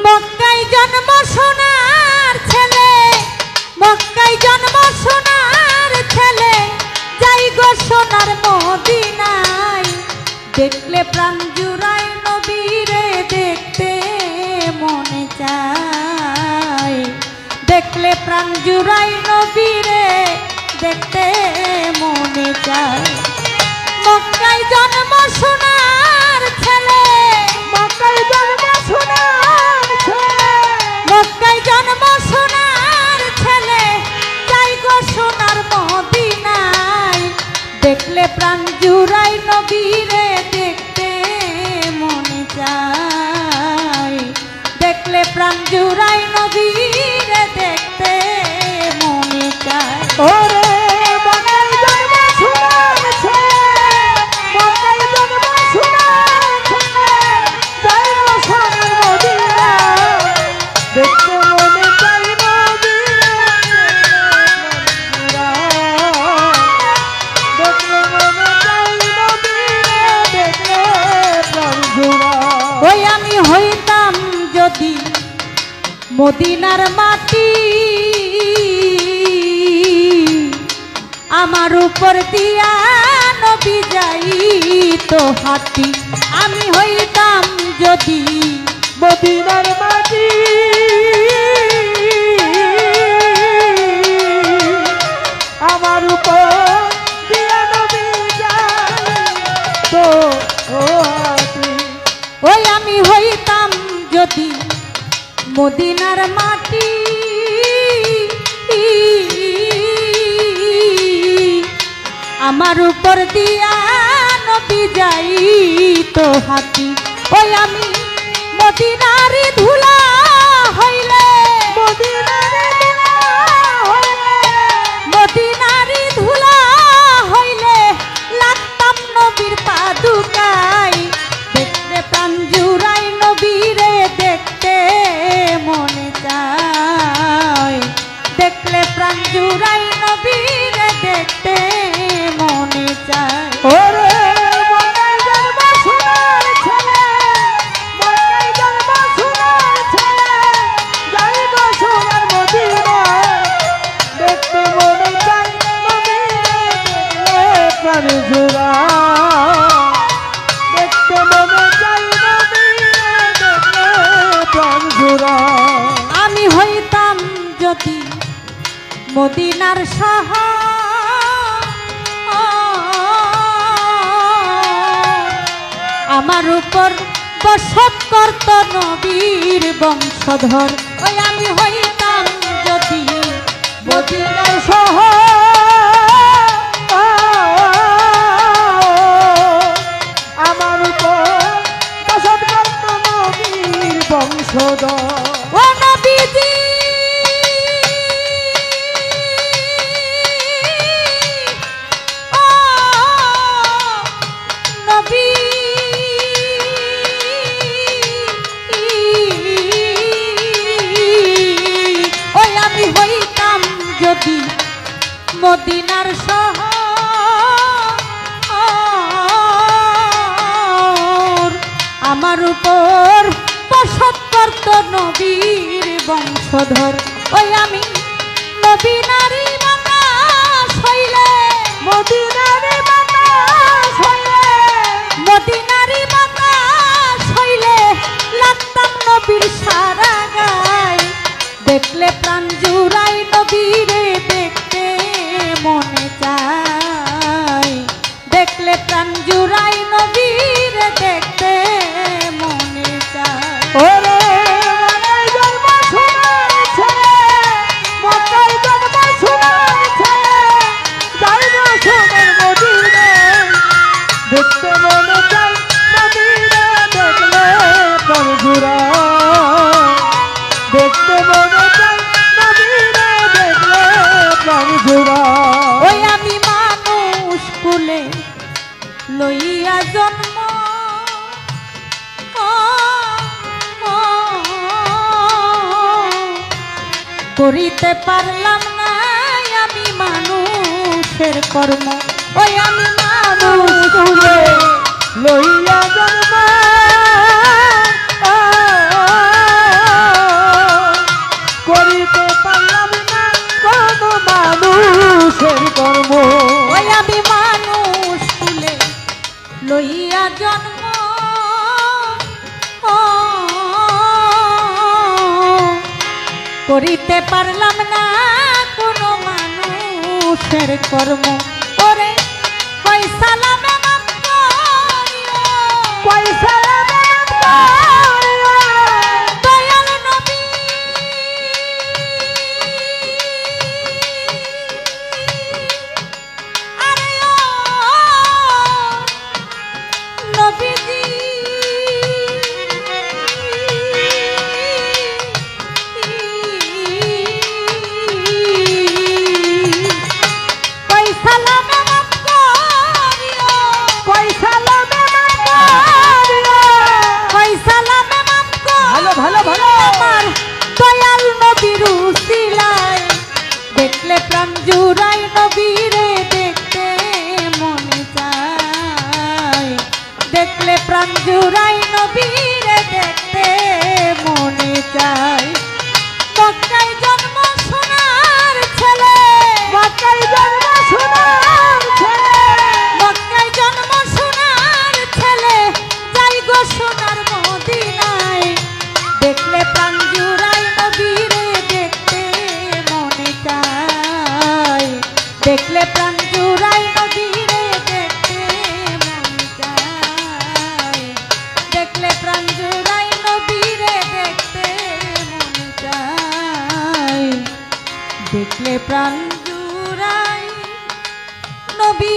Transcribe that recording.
মক্কায় জন্ম সোনার ছেলে, মক্কায় জন্ম সোনার ছেলে, যাই গো সোনার মদিনায়। দেখলে প্রাণ জুড়ায় নবীরে দেখতে মনে চায়, দেখলে প্রাণ জুড়ায় নবীরে দেখতে মনে চায়। মক্কায় জন্ম সোনার ছেলে, মক্কায় জন্ম সোনার ছেলে, মক্কায় জন্ম সোনার ছেলে, যাই গো সোনার মদিনায়। দেখলে প্রাণ জুড়াই নবীরে দেখতে মনে চায়, দেখলে প্রাণ জুড়াই নবীরে দেখতে মনে চায়। ওরে মক্কায় জন্ম সোনার ছেলে, মক্কায় জন্ম সোনার ছেলে, যাই গো সোনার মদিনায়। দেখতে মনে চাই নবীরে দেখলে মনে চাই নবীরে দেখলে প্রাণ জুড়ায়। ওই আমি হইতাম যদি মদিনার মাটি, আমার উপর দিয়া নবী যাইতো হাঁটি। আমি হইতাম যদি মদিনার মাটি, আমার উপর দিয়া নবী যাইতো হাঁটি। ওই আমি হইতাম যদি মদিনার মাটি, আমার উপর দিয়া নবী যাইতো হাঁটি। ওই আমি মদিনারি ধুলা হইলে, মদিনারি ধুলা হইলে, মদিনারি ধুলা হইলে লাগতাম নবীর পাদুকায়। দেখতে প্রাণ জুড়াই নবীরে দেখতে মনে চায়, দেখলে প্রাণ জুড়াই নবীরে দেখতে মনে চায়। ওরে মক্কায় জন্ম সোনার ছেলে, মক্কায় জন্ম সোনার ছেলে, যাই গো সোনার মদিনায়। দেখতে মনে চায় নবীরে দেখলে প্রাণ জুড়ায়, দেখতে মনে চায় নবীরে দেখলে প্রাণ জুড়ায়। আমি হইতাম যদি মদিনার শহর, আমার উপর বসত করত নবীর বংশধর। ওই আমি হইতাম যদি মদিনার শহর, আমার উপর বসত করত নবীর বংশধর। ও নবীজি যদি মদিনার শহর, আমার উপর বসত করত নবীর বংশধর। ওই আমি মদিনারি বাতাস হইলে, মদিনারি বাতাস হইলে, মদিনারি বাতাস হইলে লাগতাম নবীর সারা গায়। দেখলে প্রাণ জুড়াই নবীরে দেখতে মনে চায়, দেখলে প্রাণ জুড়াই নবীরে দেখতে মনে চায়। ওরে মক্কায় জন্ম সোনার ছেলে, মক্কায় জন্ম সোনার ছেলে, যাই গো সোনার মদিনায়। দেখতে মনে চায় নবীরে দেখলে প্রাণ জুড়ায়, দেখতে মনে চায় নবীরে দেখলে প্রাণ জুড়ায়। ওই আমি মানুষ কুলে লইয়া জন্ম, করিতে পারলাম না আমি মানুষের কর্ম। ওই আমি মানুষ কুলে লইয়া জন্ম, করিতে পারলাম না কোনো মানুষের কর্ম ওরে কই সালামে মাফ করিও কই সালামে করিও দয়াল নবী আরে ও নবীজি কই সালামে মাফ করিও কই সালামে করিও কই সালামে মাফ ভালো ভালো ভালো আমার দয়াল নবীর উসিলায় দেখলে প্রাণ জুড়াই নবীরে দেখতে মনে চায় দেখলে প্রাণ জুড়াই নবীরে দেখতে মনে চায় মক্কায় জন্ম সোনার ছেলে মক্কায় জন্ম সোনার ছেলে মক্কায় জন্ম সোনার ছেলে যাই গো সোনার মদিনায় দেখলে প্রাণ জুড়াই নবীরে দেখতে মনে চায় দেখলে প্রাণ জুড়াই নবীরে দেখতে মনে চায় দেখলে প্রাণ জুড়াই নবীরে দেখতে মনে চায় দেখলে প্রাণ জুড়াই নবী